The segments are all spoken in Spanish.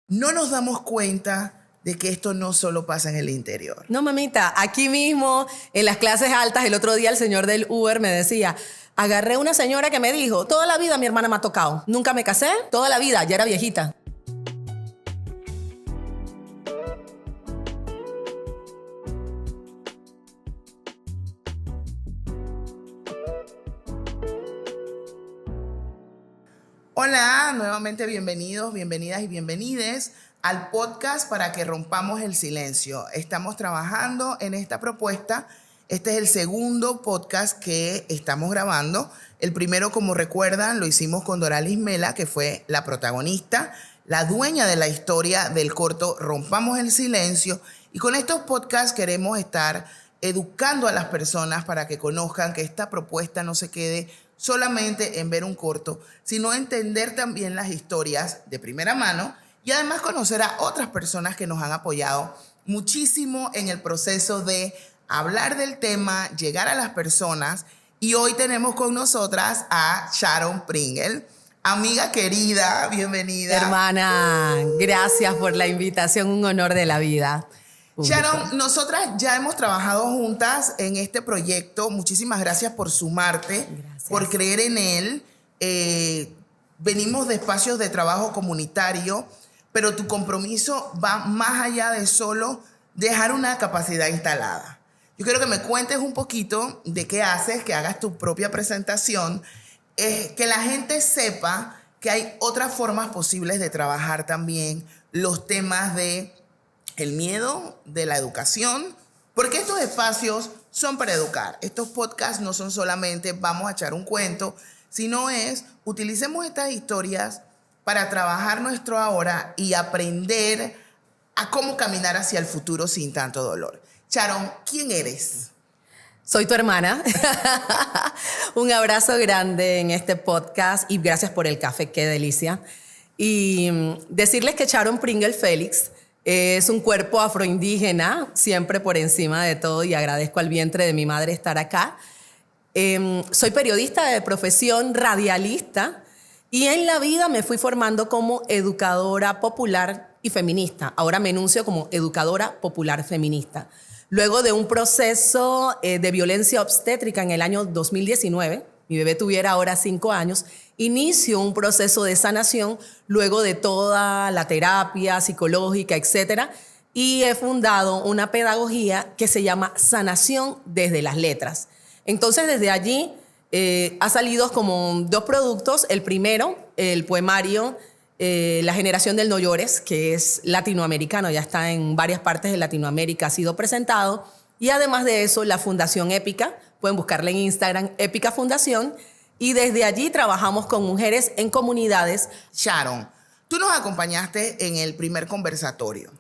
no nos damos cuenta de que esto no solo pasa en el interior. No, mamita, aquí mismo, en las clases altas, el otro día el señor del Uber me decía, agarré una señora que me dijo, toda la vida mi hermana me ha tocado, nunca me casé, toda la vida, ya era viejita. Hola, nuevamente bienvenidos, bienvenidas y bienvenides al podcast para que rompamos el silencio. Estamos trabajando en esta propuesta. Este es el segundo podcast que estamos grabando. El primero, como recuerdan, lo hicimos con Doralis Mela, que fue la protagonista, la dueña de la historia del corto Rompamos el Silencio. Y con estos podcasts queremos estar educando a las personas para que conozcan que esta propuesta no se quede solamente en ver un corto, sino entender también las historias de primera mano y además conocer a otras personas que nos han apoyado muchísimo en el proceso de hablar del tema, llegar a las personas. Y hoy tenemos con nosotras a Sharon Pringle. Amiga querida, bienvenida. Hermana, gracias por la invitación, un honor de la vida. Sharon, nosotras ya hemos trabajado juntas en este proyecto. Muchísimas gracias por sumarte, por creer en él. Venimos de espacios de trabajo comunitario, pero tu compromiso va más allá de solo dejar una capacidad instalada. Yo quiero que me cuentes un poquito de qué haces, que hagas tu propia presentación, que la gente sepa que hay otras formas posibles de trabajar también los temas de el miedo, de la educación, porque estos espacios son para educar. Estos podcasts no son solamente vamos a echar un cuento, sino utilicemos estas historias para trabajar nuestro ahora y aprender a cómo caminar hacia el futuro sin tanto dolor. Sharon, ¿quién eres? Soy tu hermana. Un abrazo grande en este podcast y gracias por el café, qué delicia. Y decirles que Sharon Pringle Félix es un cuerpo afroindígena, siempre por encima de todo, y agradezco al vientre de mi madre estar acá. Soy periodista de profesión, radialista, y en la vida me fui formando como educadora popular y feminista. Ahora me enuncio como educadora popular feminista. Luego de un proceso de violencia obstétrica en el año 2019, mi bebé tuviera ahora 5 años, inicio un proceso de sanación luego de toda la terapia psicológica, etcétera, y he fundado una pedagogía que se llama Sanación desde las Letras. Entonces, desde allí ha salido como 2 productos. El primero, el poemario La Generación del No Llores, que es latinoamericano, ya está en varias partes de Latinoamérica, ha sido presentado. Y además de eso, la Fundación Épica, pueden buscarla en Instagram, Épica Fundación, y desde allí trabajamos con mujeres en comunidades. Sharon, tú nos acompañaste en el primer conversatorio.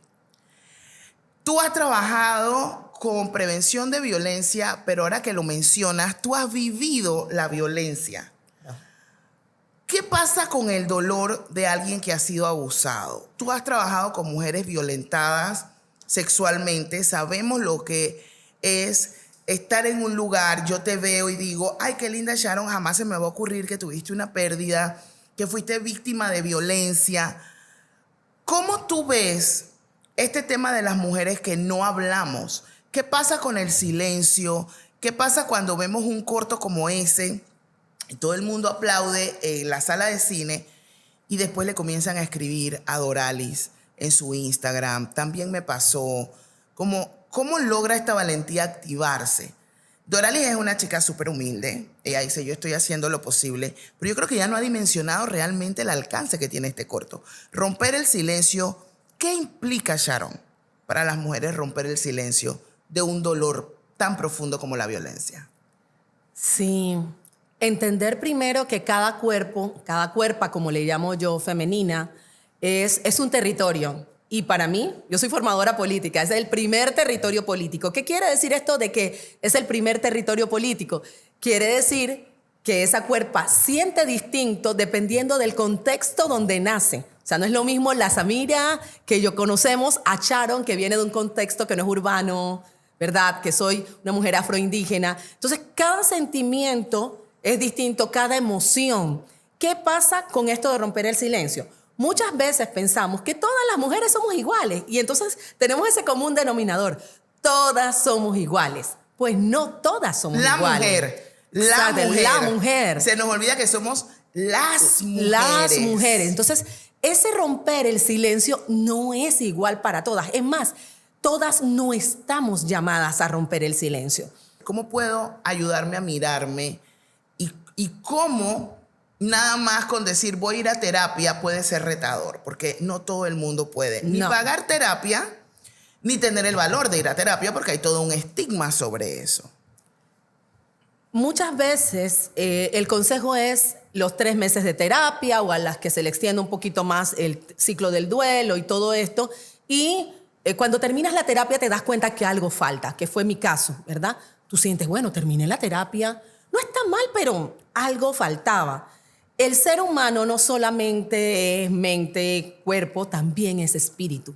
Tú has trabajado con prevención de violencia, pero ahora que lo mencionas, tú has vivido la violencia. ¿Qué pasa con el dolor de alguien que ha sido abusado? Tú has trabajado con mujeres violentadas sexualmente, sabemos lo que es estar en un lugar, yo te veo y digo, ay, qué linda Sharon, jamás se me va a ocurrir que tuviste una pérdida, que fuiste víctima de violencia. ¿Cómo tú ves este tema de las mujeres que no hablamos? ¿Qué pasa con el silencio? ¿Qué pasa cuando vemos un corto como ese y todo el mundo aplaude en la sala de cine y después le comienzan a escribir a Doralis en su Instagram? También me pasó. ¿Cómo logra esta valentía activarse? Doralis es una chica súper humilde. Ella dice, yo estoy haciendo lo posible. Pero yo creo que ya no ha dimensionado realmente el alcance que tiene este corto. Romper el silencio. ¿Qué implica, Sharon, para las mujeres romper el silencio de un dolor tan profundo como la violencia? Sí, entender primero que cada cuerpo, cada cuerpa, como le llamo yo, femenina, es un territorio. Y para mí, yo soy formadora política, es el primer territorio político. ¿Qué quiere decir esto de que es el primer territorio político? Quiere decir que esa cuerpa siente distinto dependiendo del contexto donde nace. O sea, no es lo mismo la Samira que yo conocemos a Sharon, que viene de un contexto que no es urbano, ¿verdad? Que soy una mujer afroindígena. Entonces, cada sentimiento es distinto, cada emoción. ¿Qué pasa con esto de romper el silencio? Muchas veces pensamos que todas las mujeres somos iguales y entonces tenemos ese común denominador. Todas somos iguales. Pues no todas somos iguales. La mujer. Se nos olvida que somos las mujeres. Las mujeres. Entonces, ese romper el silencio no es igual para todas. Es más, todas no estamos llamadas a romper el silencio. ¿Cómo puedo ayudarme a mirarme? Y cómo nada más con decir voy a ir a terapia puede ser retador, porque no todo el mundo puede ni pagar terapia, ni tener el valor de ir a terapia, porque hay todo un estigma sobre eso. Muchas veces el consejo es los 3 meses de terapia o a las que se le extiende un poquito más el ciclo del duelo y todo esto. Y cuando terminas la terapia te das cuenta que algo falta, que fue mi caso, ¿verdad? Tú sientes, bueno, terminé la terapia, no está mal, pero algo faltaba. El ser humano no solamente es mente, cuerpo, también es espíritu.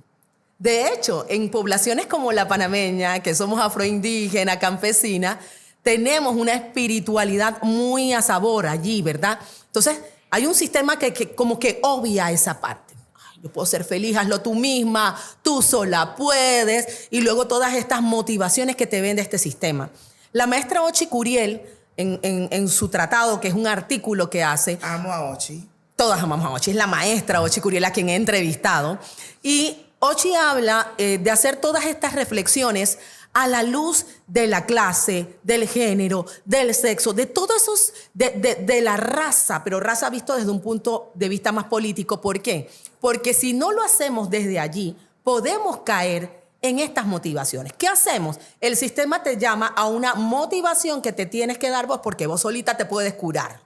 De hecho, en poblaciones como la panameña, que somos afroindígena, campesina, tenemos una espiritualidad muy a sabor allí, ¿verdad? Entonces, hay un sistema que como que obvia esa parte. Ay, yo puedo ser feliz, hazlo tú misma, tú sola puedes, y luego todas estas motivaciones que te vende este sistema. La maestra Ochi Curiel, en su tratado, que es un artículo que hace... Amo a Ochi. Todas amamos a Ochi, es la maestra Ochi Curiel a quien he entrevistado. Y Ochi habla de hacer todas estas reflexiones a la luz de la clase, del género, del sexo, de todos esos, de la raza, pero raza visto desde un punto de vista más político. ¿Por qué? Porque si no lo hacemos desde allí, podemos caer en estas motivaciones. ¿Qué hacemos? El sistema te llama a una motivación que te tienes que dar vos porque vos solita te puedes curar.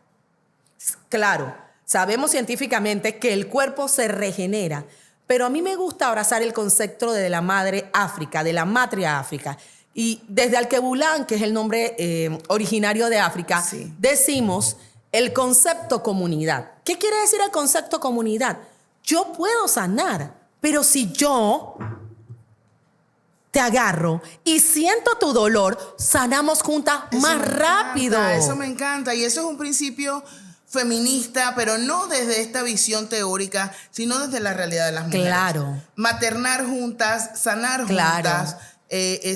Claro, sabemos científicamente que el cuerpo se regenera, pero a mí me gusta abrazar el concepto de la madre África, de la matria África. Y desde Alquebulán, que es el nombre originario de África, sí, decimos el concepto comunidad. ¿Qué quiere decir el concepto comunidad? Yo puedo sanar, pero si yo te agarro y siento tu dolor, sanamos juntas más rápido. Eso me encanta. Y eso es un principio feminista, pero no desde esta visión teórica, sino desde la realidad de las mujeres. Claro. Maternar juntas, sanar juntas,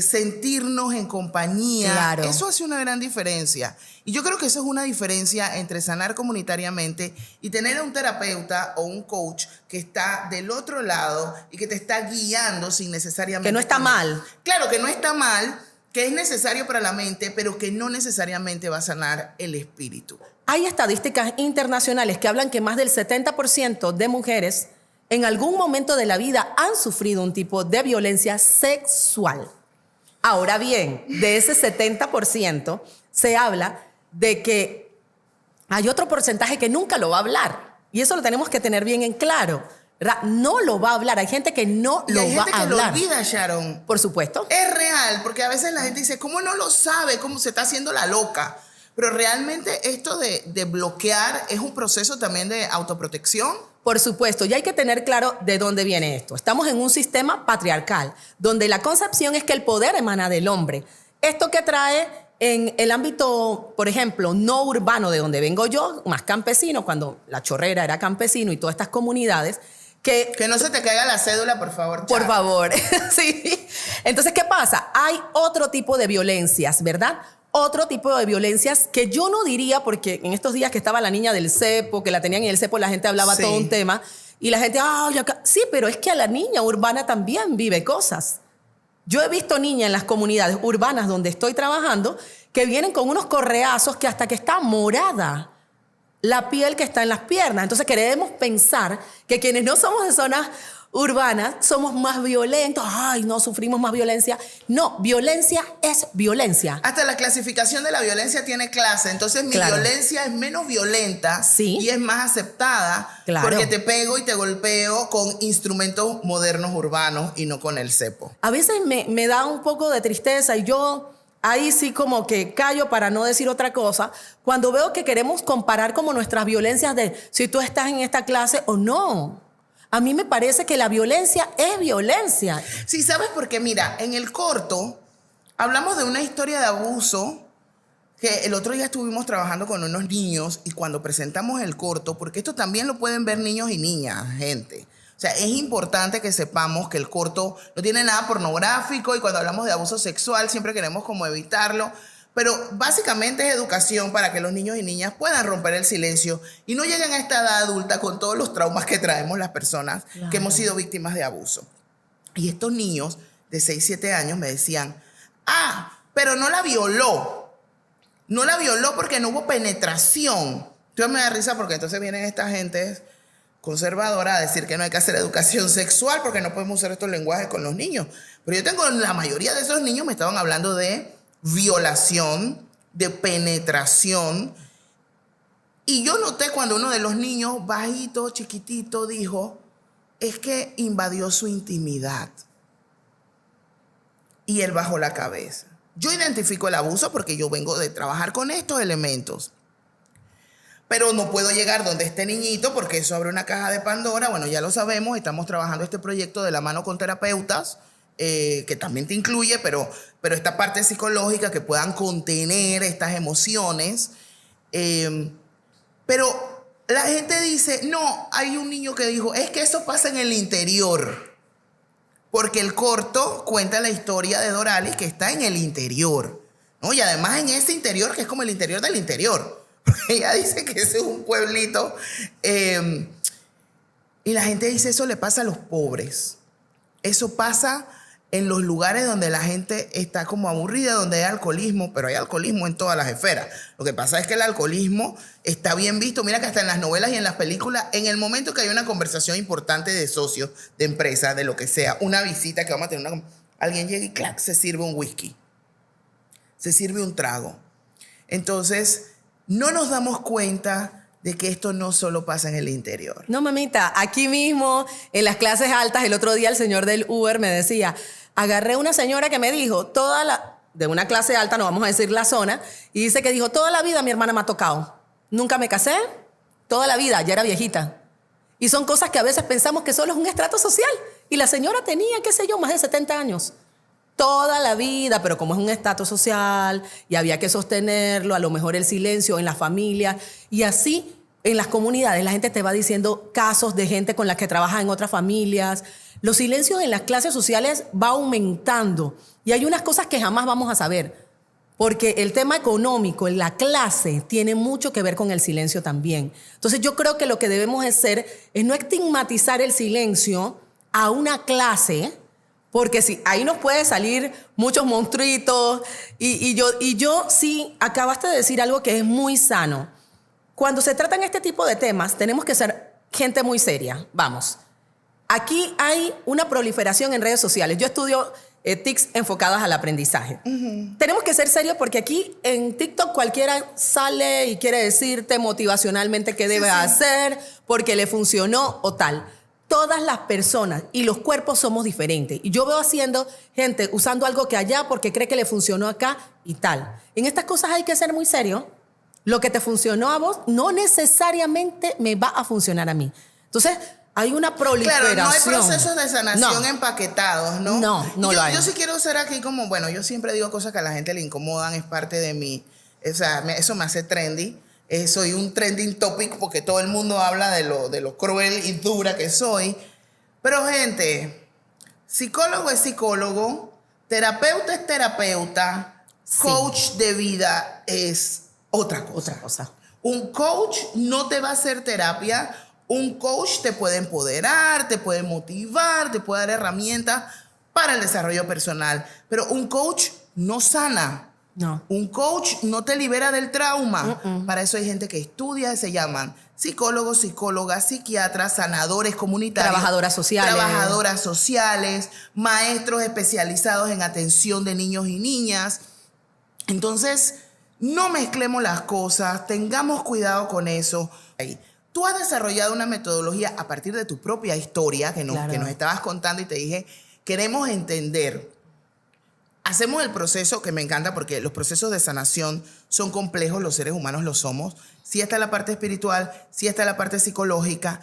sentirnos en compañía. Claro. Eso hace una gran diferencia. Y yo creo que eso es una diferencia entre sanar comunitariamente y tener a un terapeuta o un coach que está del otro lado y que te está guiando sin necesariamente... Que no está mal. Claro, que no está mal, que es necesario para la mente, pero que no necesariamente va a sanar el espíritu. Hay estadísticas internacionales que hablan que más del 70% de mujeres en algún momento de la vida han sufrido un tipo de violencia sexual. Ahora bien, de ese 70% se habla de que hay otro porcentaje que nunca lo va a hablar. Y eso lo tenemos que tener bien en claro. No lo va a hablar. Hay gente que no lo va a hablar. Hay gente que lo olvida, Sharon. Por supuesto. Es real, porque a veces la gente dice, ¿cómo no lo sabe? ¿Cómo se está haciendo la loca? Pero realmente esto de bloquear es un proceso también de autoprotección. Por supuesto, y hay que tener claro de dónde viene esto. Estamos en un sistema patriarcal, donde la concepción es que el poder emana del hombre. Esto que trae en el ámbito, por ejemplo, no urbano, de donde vengo yo, más campesino, cuando La Chorrera era campesino y todas estas comunidades, que no se te caiga la cédula, por favor. Por favor, sí. Entonces, ¿qué pasa? Hay otro tipo de violencias, ¿verdad? Otro tipo de violencias que yo no diría, porque en estos días que estaba la niña del cepo, que la tenían en el cepo, la gente hablaba todo un tema, y la gente, sí, pero es que a la niña urbana también vive cosas. Yo he visto niñas en las comunidades urbanas donde estoy trabajando que vienen con unos correazos que hasta que está morada la piel que está en las piernas. Entonces queremos pensar que quienes no somos de zonas urbanas somos más violentos. Ay, no, sufrimos más violencia. No, violencia es violencia. Hasta la clasificación de la violencia tiene clase. Entonces mi violencia es menos violenta y es más aceptada porque te pego y te golpeo con instrumentos modernos urbanos y no con el cepo. A veces me da un poco de tristeza y yo ahí sí como que callo para no decir otra cosa cuando veo que queremos comparar como nuestras violencias de si tú estás en esta clase o no. A mí me parece que la violencia es violencia. Sí, ¿sabes por qué? Mira, en el corto hablamos de una historia de abuso que el otro día estuvimos trabajando con unos niños y cuando presentamos el corto, porque esto también lo pueden ver niños y niñas, gente. O sea, es importante que sepamos que el corto no tiene nada pornográfico y cuando hablamos de abuso sexual siempre queremos como evitarlo. Pero básicamente es educación para que los niños y niñas puedan romper el silencio y no lleguen a esta edad adulta con todos los traumas que traemos las personas que hemos sido víctimas de abuso. Y estos niños de 6, 7 años me decían, pero no la violó. No la violó porque no hubo penetración. Entonces me da risa porque entonces vienen esta gente conservadora a decir que no hay que hacer educación sexual porque no podemos usar estos lenguajes con los niños. Pero yo tengo, la mayoría de esos niños me estaban hablando de violación, de penetración. Y yo noté cuando uno de los niños, bajito, chiquitito, dijo, es que invadió su intimidad. Y él bajó la cabeza. Yo identifico el abuso porque yo vengo de trabajar con estos elementos. Pero no puedo llegar donde este niñito porque eso abre una caja de Pandora. Bueno, ya lo sabemos, estamos trabajando este proyecto de la mano con terapeutas, que también te incluye, pero esta parte psicológica que puedan contener estas emociones. Pero la gente dice, no, hay un niño que dijo, es que eso pasa en el interior. Porque el corto cuenta la historia de Doralis que está en el interior, ¿no? Y además en ese interior que es como el interior del interior. Porque ella dice que ese es un pueblito. Y la gente dice, eso le pasa a los pobres. Eso pasa en los lugares donde la gente está como aburrida, donde hay alcoholismo, pero hay alcoholismo en todas las esferas. Lo que pasa es que el alcoholismo está bien visto. Mira que hasta en las novelas y en las películas, en el momento que hay una conversación importante de socios, de empresas, de lo que sea, una visita que vamos a tener, alguien llega y clac, se sirve un whisky. Se sirve un trago. Entonces, no nos damos cuenta de que esto no solo pasa en el interior. No, mamita, aquí mismo, en las clases altas, el otro día el señor del Uber me decía, agarré una señora que me dijo, de una clase alta, no vamos a decir la zona, y dice que dijo, toda la vida mi hermana me ha tocado. Nunca me casé, toda la vida, ya era viejita. Y son cosas que a veces pensamos que solo es un estrato social. Y la señora tenía, qué sé yo, más de 70 años. Toda la vida, pero como es un estatus social y había que sostenerlo, a lo mejor el silencio en la familia y así en las comunidades la gente te va diciendo casos de gente con la que trabaja en otras familias. Los silencios en las clases sociales va aumentando y hay unas cosas que jamás vamos a saber porque el tema económico en la clase tiene mucho que ver con el silencio también. Entonces yo creo que lo que debemos hacer es no estigmatizar el silencio a una clase. Porque sí, ahí nos puede salir muchos monstruitos. Y yo sí, acabaste de decir algo que es muy sano. Cuando se tratan este tipo de temas, tenemos que ser gente muy seria. Vamos. Aquí hay una proliferación en redes sociales. Yo estudio TICs enfocadas al aprendizaje. Tenemos que ser serios porque aquí en TikTok cualquiera sale y quiere decirte motivacionalmente qué debe hacer, porque le funcionó o tal. Todas las personas y los cuerpos somos diferentes. Y yo veo haciendo gente usando algo que allá porque cree que le funcionó acá y tal. En estas cosas hay que ser muy serio. Lo que te funcionó a vos no necesariamente me va a funcionar a mí. Entonces, hay una proliferación. Claro, no hay procesos de sanación empaquetados, ¿no? No lo hay. Yo sí quiero ser aquí como, bueno, yo siempre digo cosas que a la gente le incomodan, es parte de mí. O sea, eso me hace trendy. Soy un trending topic porque todo el mundo habla de lo cruel y dura que soy. Pero, gente, psicólogo es psicólogo, terapeuta es terapeuta, coach de vida es otra cosa. Un coach no te va a hacer terapia. Un coach te puede empoderar, te puede motivar, te puede dar herramientas para el desarrollo personal. Pero un coach no sana. No. Un coach no te libera del trauma. Para eso hay gente que estudia, se llaman psicólogos, psicólogas, psiquiatras, sanadores comunitarios. Trabajadoras sociales, maestros especializados en atención de niños y niñas. Entonces, no mezclemos las cosas, tengamos cuidado con eso. Tú has desarrollado una metodología a partir de tu propia historia que nos estabas contando y te dije, queremos entender. Hacemos el proceso, que me encanta porque los procesos de sanación son complejos, los seres humanos lo somos. Sí está la parte espiritual, sí está la parte psicológica.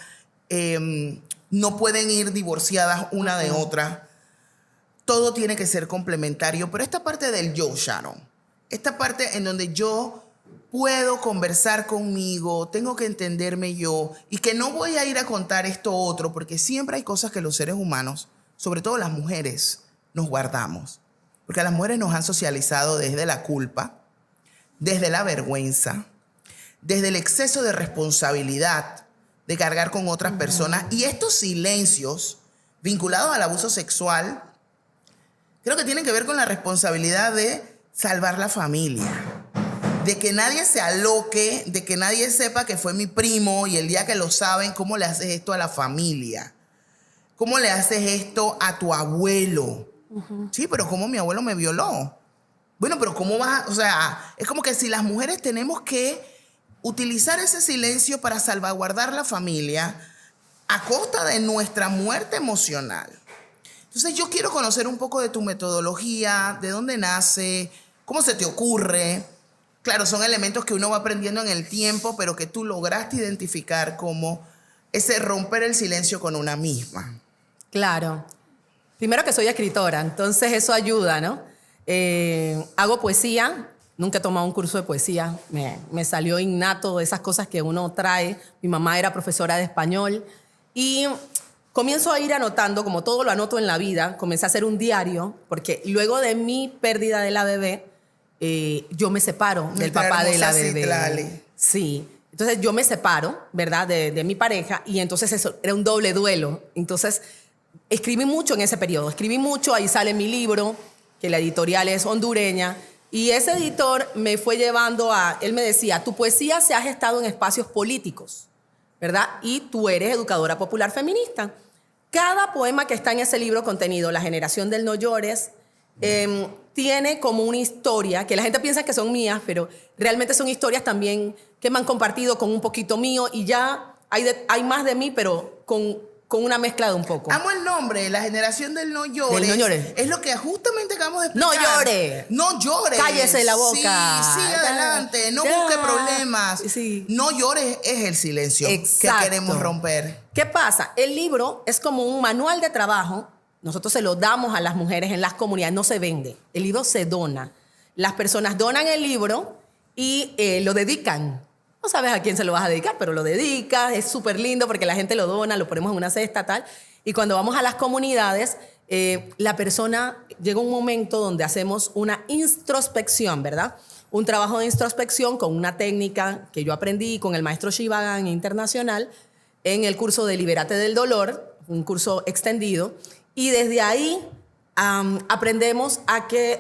No pueden ir divorciadas una de otra. Todo tiene que ser complementario. Pero esta parte del yo, Sharon, esta parte en donde yo puedo conversar conmigo, tengo que entenderme yo y que no voy a ir a contar esto otro, porque siempre hay cosas que los seres humanos, sobre todo las mujeres, nos guardamos. Porque a las mujeres nos han socializado desde la culpa, desde la vergüenza, desde el exceso de responsabilidad de cargar con otras personas. Y estos silencios vinculados al abuso sexual, creo que tienen que ver con la responsabilidad de salvar la familia. De que nadie se aloque, de que nadie sepa que fue mi primo y el día que lo saben, ¿cómo le haces esto a la familia? ¿Cómo le haces esto a tu abuelo? Sí, pero ¿cómo mi abuelo me violó? Bueno, pero ¿cómo vas a...? O sea, es como que si las mujeres tenemos que utilizar ese silencio para salvaguardar la familia a costa de nuestra muerte emocional. Entonces yo quiero conocer un poco de tu metodología, de dónde nace, cómo se te ocurre. Claro, son elementos que uno va aprendiendo en el tiempo, pero que tú lograste identificar como ese romper el silencio con una misma. Claro. Primero que soy escritora, entonces eso ayuda, ¿no? Hago poesía, nunca he tomado un curso de poesía, me salió innato de esas cosas que uno trae. Mi mamá era profesora de español y comienzo a ir anotando, como todo lo anoto en la vida, comencé a hacer un diario, porque luego de mi pérdida de la bebé, yo me separo del papá de la bebé. Citlali. Sí. Entonces yo me separo, ¿verdad? De mi pareja y entonces eso era un doble duelo. Entonces escribí mucho en ese periodo. Escribí mucho, ahí sale mi libro, que la editorial es hondureña. Y ese editor me fue llevando él me decía, tu poesía se ha gestado en espacios políticos, ¿verdad? Y tú eres educadora popular feminista. Cada poema que está en ese libro contenido, La generación del no llores, tiene como una historia que la gente piensa que son mías, pero realmente son historias también que me han compartido con un poquito mío y ya hay más de mí, pero con una mezcla de un poco. Amo el nombre, La generación del no llores. Del no llores. Es lo que justamente acabamos de explicar. No llore. No llores. Cállese la boca. Sí, sigue adelante. No busque problemas. Sí. No llores es el silencio Exacto. que queremos romper. ¿Qué pasa? El libro es como un manual de trabajo. Nosotros se lo damos a las mujeres en las comunidades. No se vende. El libro se dona. Las personas donan el libro y lo dedican. No sabes a quién se lo vas a dedicar, pero lo dedicas. Es súper lindo porque la gente lo dona, lo ponemos en una cesta, tal. Y cuando vamos a las comunidades, la persona... Llega un momento donde hacemos una introspección, ¿verdad? Un trabajo de introspección con una técnica que yo aprendí con el maestro Shivagan Internacional en el curso de Libérate del Dolor, un curso extendido. Y desde ahí aprendemos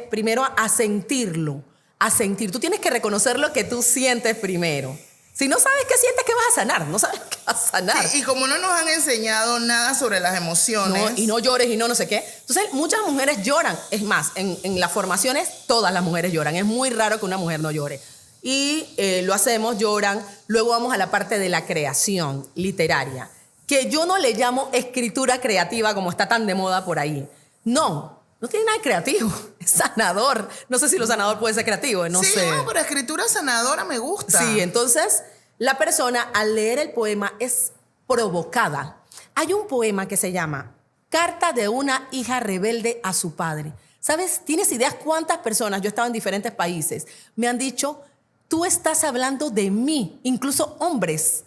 primero a sentirlo, a sentir. Tú tienes que reconocer lo que tú sientes primero. Si no sabes qué sientes, ¿qué vas a sanar? No sabes qué vas a sanar. Sí, y como no nos han enseñado nada sobre las emociones. No, y no llores y no sé qué. Entonces, muchas mujeres lloran. Es más, en las formaciones todas las mujeres lloran. Es muy raro que una mujer no llore. Y lo hacemos, lloran. Luego vamos a la parte de la creación literaria, que yo no le llamo escritura creativa como está tan de moda por ahí. No tiene nada de creativo. Es sanador. No sé si lo sanador puede ser creativo, no sé. Sí, no, pero escritura sanadora me gusta. Sí, entonces la persona al leer el poema es provocada. Hay un poema que se llama Carta de una hija rebelde a su padre. ¿Sabes? ¿Tienes ideas cuántas personas? Yo he estado en diferentes países. Me han dicho, tú estás hablando de mí, incluso hombres.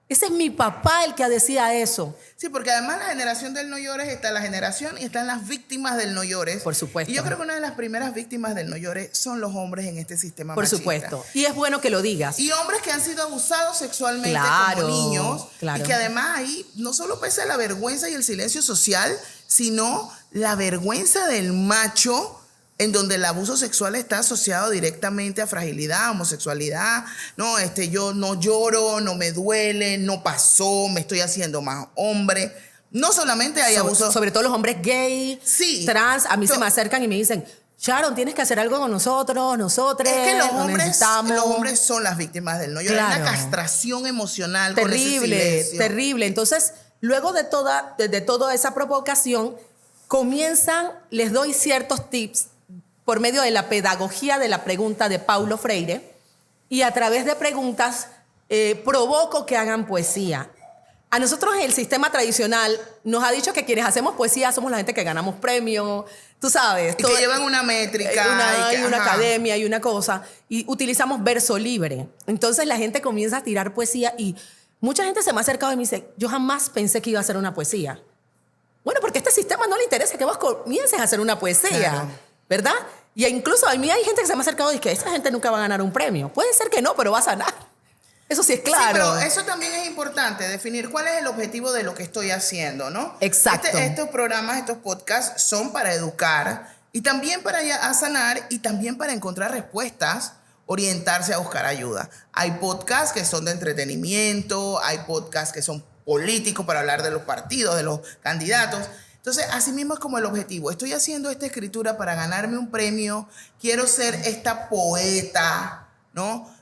Ese es mi papá el que decía eso. Sí, porque además la generación del no llores está la generación y están las víctimas del no llores. Por supuesto. Y yo creo que una de las primeras víctimas del no llores son los hombres en este sistema Por machista. supuesto. Y es bueno que lo digas. Y hombres que han sido abusados sexualmente Claro, como niños. claro. Y que además ahí no solo pesa la vergüenza y el silencio social, sino la vergüenza del macho, en donde el abuso sexual está asociado directamente a fragilidad, homosexualidad. No, yo no lloro, no me duele, no pasó, me estoy haciendo más hombre. No solamente hay abuso. Sobre todo los hombres gay, Sí. trans, a mí se me acercan y me dicen, Sharon, tienes que hacer algo con nosotros, nosotres. Es que los lo hombres necesitamos. son las víctimas del no llorar. Claro. Hay una castración emocional con ese Terrible, silencio. terrible. Entonces, luego de toda esa provocación, les doy ciertos tips por medio de la pedagogía de la pregunta de Paulo Freire y a través de preguntas provoco que hagan poesía. A nosotros el sistema tradicional nos ha dicho que quienes hacemos poesía somos la gente que ganamos premios, tú sabes. Y que llevan una métrica. Hay una academia y una cosa. Y utilizamos verso libre. Entonces la gente comienza a tirar poesía y mucha gente se me ha acercado y me dice, yo jamás pensé que iba a hacer una poesía. Bueno, porque a este sistema no le interesa que vos comiences a hacer una poesía, claro, ¿verdad? Y incluso a mí hay gente que se me ha acercado y dice que esta gente nunca va a ganar un premio. Puede ser que no, pero va a sanar. Eso sí es claro. Sí, pero eso también es importante, definir cuál es el objetivo de lo que estoy haciendo, ¿no? Exacto. Estos programas, estos podcasts son para educar y también para sanar y también para encontrar respuestas, orientarse a buscar ayuda. Hay podcasts que son de entretenimiento, hay podcasts que son políticos para hablar de los partidos, de los candidatos. Entonces, así mismo es como el objetivo. Estoy haciendo esta escritura para ganarme un premio, quiero ser esta poeta, ¿no?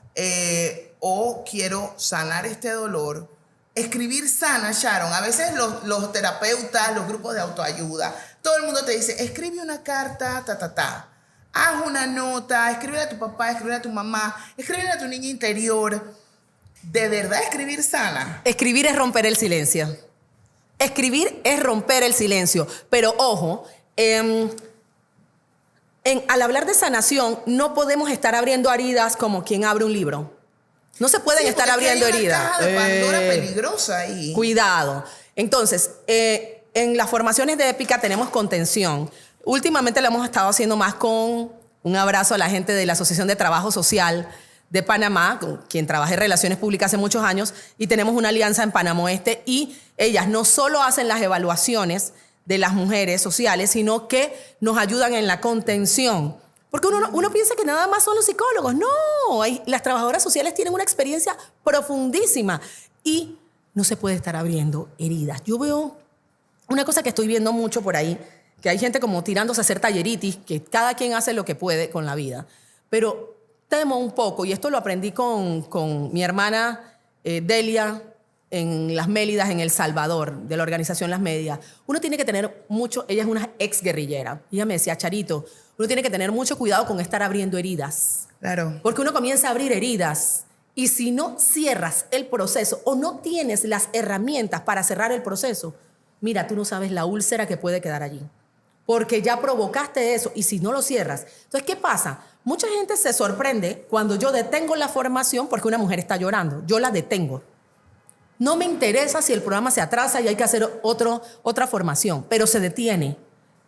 O quiero sanar este dolor. Escribir sana, Sharon. A veces los terapeutas, los grupos de autoayuda, todo el mundo te dice, escribe una carta, haz una nota, escríbele a tu papá, escríbele a tu mamá, escríbele a tu niña interior. ¿De verdad escribir sana? Escribir es romper el silencio. Escribir es romper el silencio. Pero ojo, al hablar de sanación, no podemos estar abriendo heridas como quien abre un libro. No se pueden estar abriendo heridas. Hay una caja de Pandora peligrosa ahí. Cuidado. Entonces, en las formaciones de épica tenemos contención. Últimamente lo hemos estado haciendo más con un abrazo a la gente de la Asociación de Trabajo Social de Panamá, con quien trabajé en Relaciones Públicas hace muchos años, y tenemos una alianza en Panamá Oeste, y ellas no solo hacen las evaluaciones de las mujeres sociales, sino que nos ayudan en la contención. Porque uno piensa que nada más son los psicólogos. No, las trabajadoras sociales tienen una experiencia profundísima y no se puede estar abriendo heridas. Yo veo una cosa que estoy viendo mucho por ahí, que hay gente como tirándose a hacer talleritis, que cada quien hace lo que puede con la vida. Pero temo un poco, y esto lo aprendí con mi hermana Delia en Las Mélidas, en El Salvador, de la organización Las Mélidas. Uno tiene que tener mucho, ella es una ex guerrillera, ella me decía, Charito, uno tiene que tener mucho cuidado con estar abriendo heridas. Claro. Porque uno comienza a abrir heridas y si no cierras el proceso o no tienes las herramientas para cerrar el proceso, mira, tú no sabes la úlcera que puede quedar allí. Porque ya provocaste eso y si no lo cierras. Entonces, ¿qué pasa? Mucha gente se sorprende cuando yo detengo la formación porque una mujer está llorando. Yo la detengo. No me interesa si el programa se atrasa y hay que hacer otra formación, pero se detiene.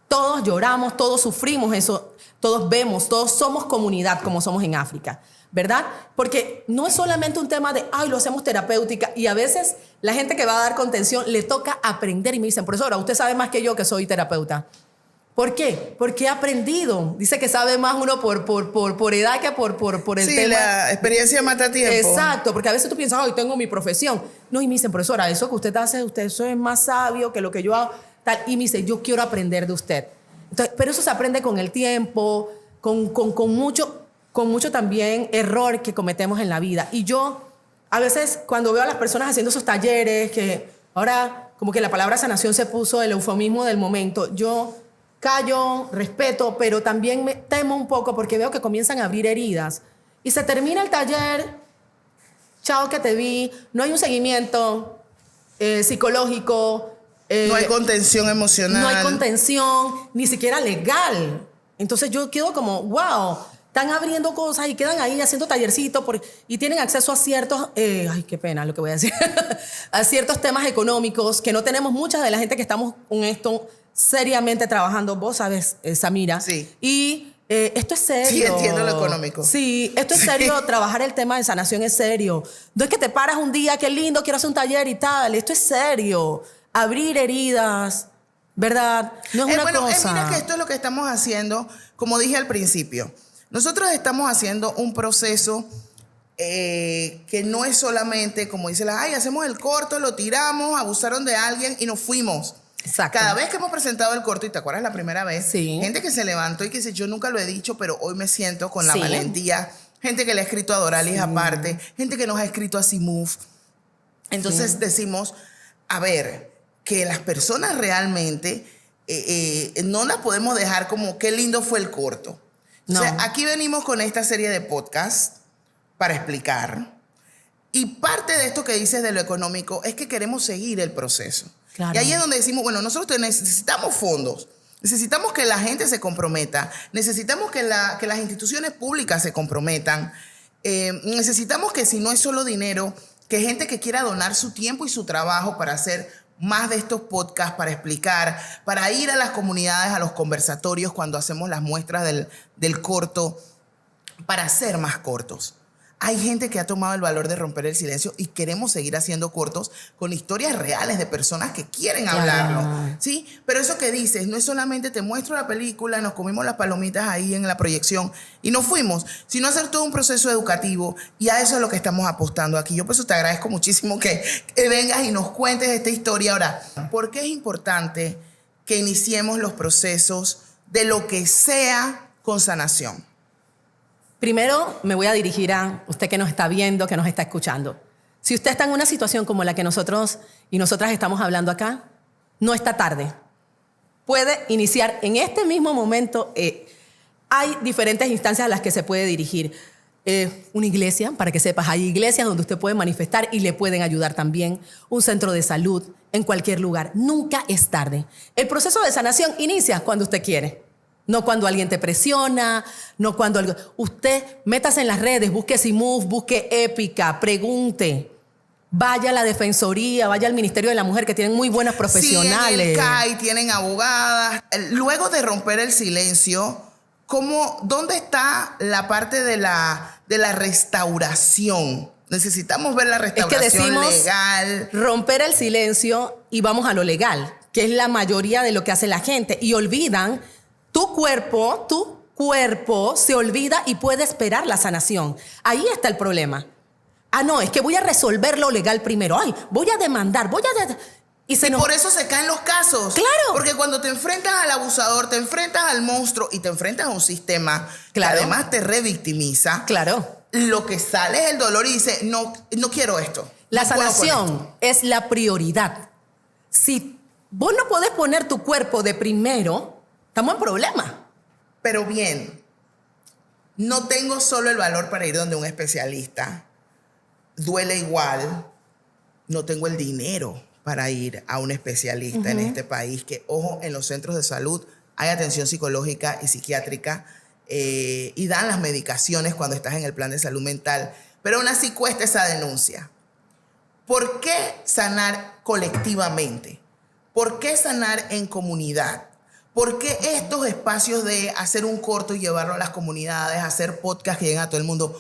Todos lloramos, todos sufrimos eso, todos vemos, todos somos comunidad como somos en África, ¿verdad? Porque no es solamente un tema de, lo hacemos terapéutica, y a veces la gente que va a dar contención le toca aprender y me dicen, profesora, usted sabe más que yo que soy terapeuta. ¿Por qué? Porque he aprendido. Dice que sabe más uno por edad que por el tema. Sí, la experiencia mata tiempo. Exacto, porque a veces tú piensas, tengo mi profesión. No, y me dicen, profesora, eso que usted hace, eso es más sabio que lo que yo hago. Tal. Y me dice, yo quiero aprender de usted. Entonces, pero eso se aprende con el tiempo, con mucho también error que cometemos en la vida. Y yo, a veces, cuando veo a las personas haciendo esos talleres, que ahora como que la palabra sanación se puso el eufemismo del momento, yo callo, respeto, pero también me temo un poco porque veo que comienzan a abrir heridas. Y se termina el taller, chao que te vi, no hay un seguimiento psicológico. No hay contención emocional. No hay contención, ni siquiera legal. Entonces yo quedo como, wow, están abriendo cosas y quedan ahí haciendo tallercitos y tienen acceso a ciertos, qué pena lo que voy a decir, a ciertos temas económicos que no tenemos mucha de la gente que estamos con esto seriamente trabajando. Vos sabes, Samira. Sí. Y esto es serio. Sí, entiendo lo económico. Sí, esto es serio. Trabajar el tema de sanación es serio. No es que te paras un día, qué lindo, quiero hacer un taller y tal. Esto es serio. Abrir heridas, ¿verdad? No es una cosa. Mira que esto es lo que estamos haciendo, como dije al principio. Nosotros estamos haciendo un proceso que no es solamente, como dice hacemos el corto, lo tiramos, abusaron de alguien y nos fuimos. Exacto. Cada vez que hemos presentado el corto, y te acuerdas la primera vez, sí, gente que se levantó y que dice, yo nunca lo he dicho, pero hoy me siento con la valentía. Gente que le ha escrito a Doralis aparte, gente que nos ha escrito a Simuf. Entonces decimos, a ver, que las personas realmente no las podemos dejar como qué lindo fue el corto. Entonces, aquí venimos con esta serie de podcasts para explicar. Y parte de esto que dices de lo económico es que queremos seguir el proceso. Claro. Y ahí es donde decimos, bueno, nosotros necesitamos fondos, necesitamos que la gente se comprometa, necesitamos que las instituciones públicas se comprometan, necesitamos que si no es solo dinero, que gente que quiera donar su tiempo y su trabajo para hacer más de estos podcasts, para explicar, para ir a las comunidades, a los conversatorios cuando hacemos las muestras del corto, para hacer más cortos. Hay gente que ha tomado el valor de romper el silencio y queremos seguir haciendo cortos con historias reales de personas que quieren hablarlo, ¿sí? Pero eso que dices, no es solamente te muestro la película, nos comimos las palomitas ahí en la proyección y nos fuimos, sino hacer todo un proceso educativo, y a eso es lo que estamos apostando aquí. Yo por eso te agradezco muchísimo que vengas y nos cuentes esta historia. Ahora, ¿por qué es importante que iniciemos los procesos de lo que sea con sanación? Primero me voy a dirigir a usted que nos está viendo, que nos está escuchando. Si usted está en una situación como la que nosotros y nosotras estamos hablando acá, no está tarde. Puede iniciar en este mismo momento. Hay diferentes instancias a las que se puede dirigir. Una iglesia, para que sepas, hay iglesias donde usted puede manifestar y le pueden ayudar también. Un centro de salud, en cualquier lugar. Nunca es tarde. El proceso de sanación inicia cuando usted quiere. No cuando alguien te presiona, no cuando algo... Usted métase en las redes, busque CIMUF, busque Épica, pregunte. Vaya a la Defensoría, vaya al Ministerio de la Mujer, que tienen muy buenas profesionales. Sí, en el CAI tienen abogadas. Luego de romper el silencio, ¿dónde está la parte de la restauración? Necesitamos ver la restauración es que decimos, legal. Romper el silencio y vamos a lo legal, que es la mayoría de lo que hace la gente. Y olvidan... Tu cuerpo se olvida y puede esperar la sanación. Ahí está el problema. No, es que voy a resolver lo legal primero. Ay, voy a demandar, Y por eso se caen los casos. Claro. Porque cuando te enfrentas al abusador, te enfrentas al monstruo y te enfrentas a un sistema que además te revictimiza. Claro. Lo que sale es el dolor y dice, no quiero esto. La sanación es la prioridad. Si vos no podés poner tu cuerpo de primero... Estamos en problema. Pero bien, no tengo solo el valor para ir donde un especialista. Duele igual. No tengo el dinero para ir a un especialista en este país. Que, ojo, en los centros de salud hay atención psicológica y psiquiátrica y dan las medicaciones cuando estás en el plan de salud mental. Pero aún así cuesta esa denuncia. ¿Por qué sanar colectivamente? ¿Por qué sanar en comunidad? ¿Por qué estos espacios de hacer un corto y llevarlo a las comunidades, hacer podcasts que lleguen a todo el mundo?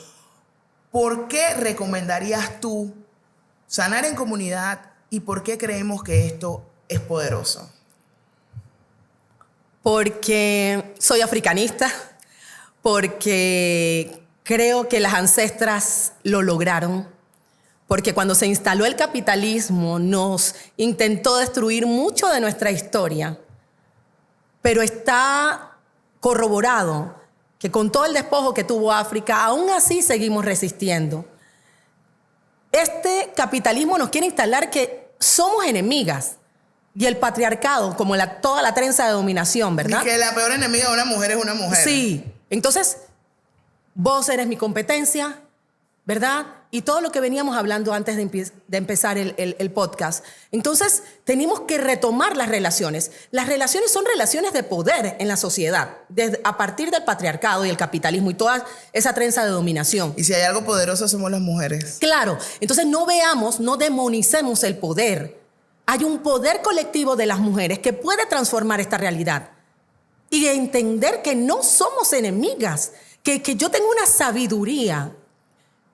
¿Por qué recomendarías tú sanar en comunidad y por qué creemos que esto es poderoso? Porque soy africanista, porque creo que las ancestras lo lograron, porque cuando se instaló el capitalismo nos intentó destruir mucho de nuestra historia. Pero está corroborado que con todo el despojo que tuvo África, aún así seguimos resistiendo. Este capitalismo nos quiere instalar que somos enemigas. Y el patriarcado, como toda la trenza de dominación, ¿verdad? Y que la peor enemiga de una mujer es una mujer. Sí. Entonces, vos eres mi competencia, ¿verdad? Y todo lo que veníamos hablando antes de empezar el podcast. Entonces, tenemos que retomar las relaciones. Las relaciones son relaciones de poder en la sociedad, a partir del patriarcado y el capitalismo y toda esa trenza de dominación. Y si hay algo poderoso, somos las mujeres. Claro. Entonces, no demonicemos el poder. Hay un poder colectivo de las mujeres que puede transformar esta realidad. Y entender que no somos enemigas, que yo tengo una sabiduría,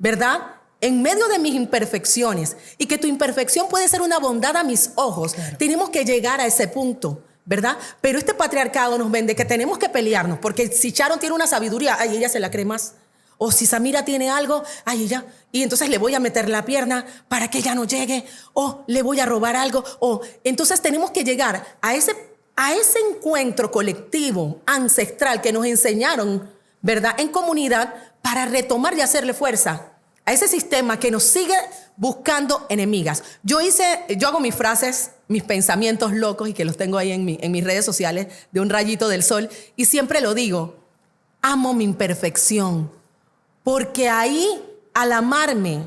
¿verdad?, en medio de mis imperfecciones, y que tu imperfección puede ser una bondad a mis ojos. Claro. Tenemos que llegar a ese punto, ¿verdad? Pero este patriarcado nos vende que tenemos que pelearnos, porque si Sharon tiene una sabiduría, ay, ella se la cree más. O si Samira tiene algo, ay, ella, y entonces le voy a meter la pierna para que ella no llegue, o le voy a robar algo, o entonces tenemos que llegar a ese encuentro colectivo, ancestral, que nos enseñaron, ¿verdad?, en comunidad, para retomar y hacerle fuerza a ese sistema que nos sigue buscando enemigas. Yo hago mis frases, mis pensamientos locos, y que los tengo ahí en mis redes sociales, de un rayito del sol, y siempre lo digo: amo mi imperfección, porque ahí, al amarme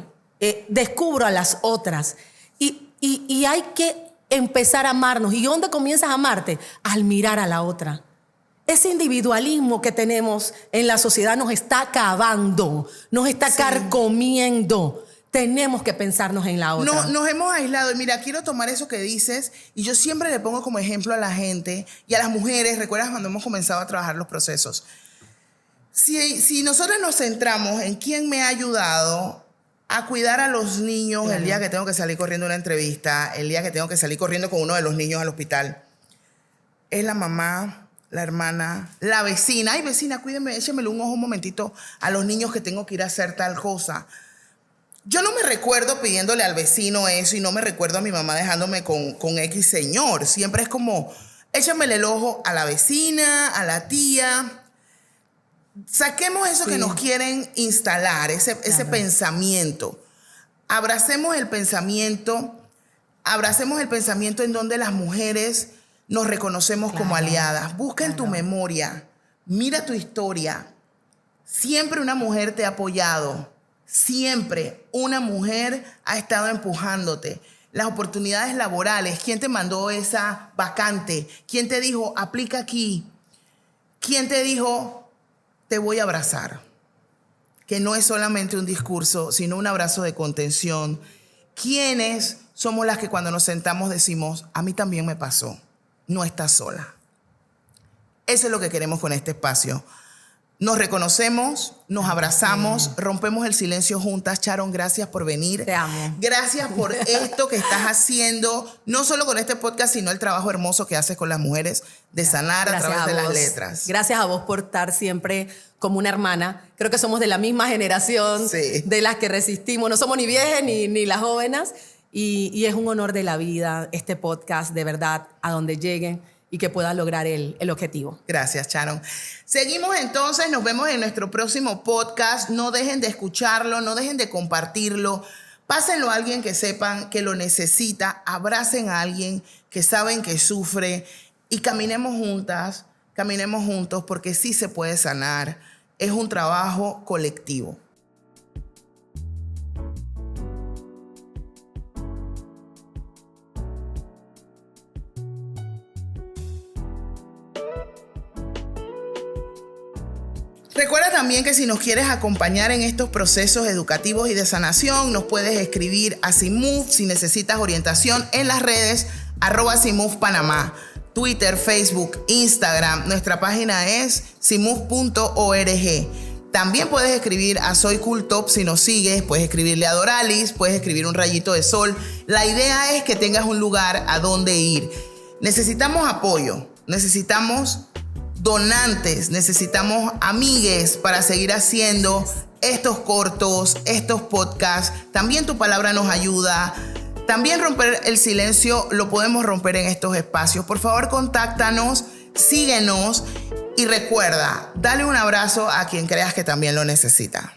descubro a las otras. Y hay que empezar a amarnos. ¿Y dónde comienzas a amarte? Al mirar a la otra. Ese individualismo que tenemos en la sociedad nos está acabando, nos está carcomiendo. Tenemos que pensarnos en la otra. Nos hemos aislado. Y mira, quiero tomar eso que dices y yo siempre le pongo como ejemplo a la gente y a las mujeres. ¿Recuerdas cuando hemos comenzado a trabajar los procesos? Si nosotros nos centramos en quién me ha ayudado a cuidar a los niños, claro, el día que tengo que salir corriendo a una entrevista, el día que tengo que salir corriendo con uno de los niños al hospital, es la mamá, la hermana, la vecina. Ay, vecina, cuídeme, échemele un ojo un momentito a los niños que tengo que ir a hacer tal cosa. Yo no me recuerdo pidiéndole al vecino eso y no me recuerdo a mi mamá dejándome con X señor. Siempre es como, échamele el ojo a la vecina, a la tía. Saquemos eso que nos quieren instalar, ese pensamiento. Abracemos el pensamiento en donde las mujeres nos reconocemos como aliadas. Busca en tu memoria, mira tu historia. Siempre una mujer te ha apoyado. Siempre una mujer ha estado empujándote. Las oportunidades laborales, ¿quién te mandó esa vacante? ¿Quién te dijo, aplica aquí? ¿Quién te dijo, te voy a abrazar? Que no es solamente un discurso, sino un abrazo de contención. ¿Quiénes somos las que cuando nos sentamos decimos, a mí también me pasó, no estás sola? Eso es lo que queremos con este espacio. Nos reconocemos, nos abrazamos, rompemos el silencio juntas. Sharon, gracias por venir. Te amo. Gracias por esto que estás haciendo, no solo con este podcast, sino el trabajo hermoso que haces con las mujeres de sanar a través de las letras. Gracias a vos por estar siempre como una hermana. Creo que somos de la misma generación, de las que resistimos. No somos ni viejas ni las jóvenes. Y es un honor de la vida este podcast, de verdad, a donde lleguen y que pueda lograr el objetivo. Gracias, Sharon. Seguimos entonces, nos vemos en nuestro próximo podcast. No dejen de escucharlo, no dejen de compartirlo. Pásenlo a alguien que sepan que lo necesita. Abracen a alguien que saben que sufre y caminemos juntas, caminemos juntos porque sí se puede sanar. Es un trabajo colectivo. Recuerda también que si nos quieres acompañar en estos procesos educativos y de sanación, nos puedes escribir a CIMUV si necesitas orientación en las redes @CIMUV Panamá, Twitter, Facebook, Instagram. Nuestra página es cimuv.org. También puedes escribir a Soy Cool Top si nos sigues, puedes escribirle a Doralis, puedes escribir un rayito de sol. La idea es que tengas un lugar a donde ir. Necesitamos apoyo, necesitamos donantes, necesitamos amigues para seguir haciendo estos cortos, estos podcasts. También tu palabra nos ayuda. También romper el silencio lo podemos romper en estos espacios. Por favor, contáctanos, síguenos y recuerda, dale un abrazo a quien creas que también lo necesita.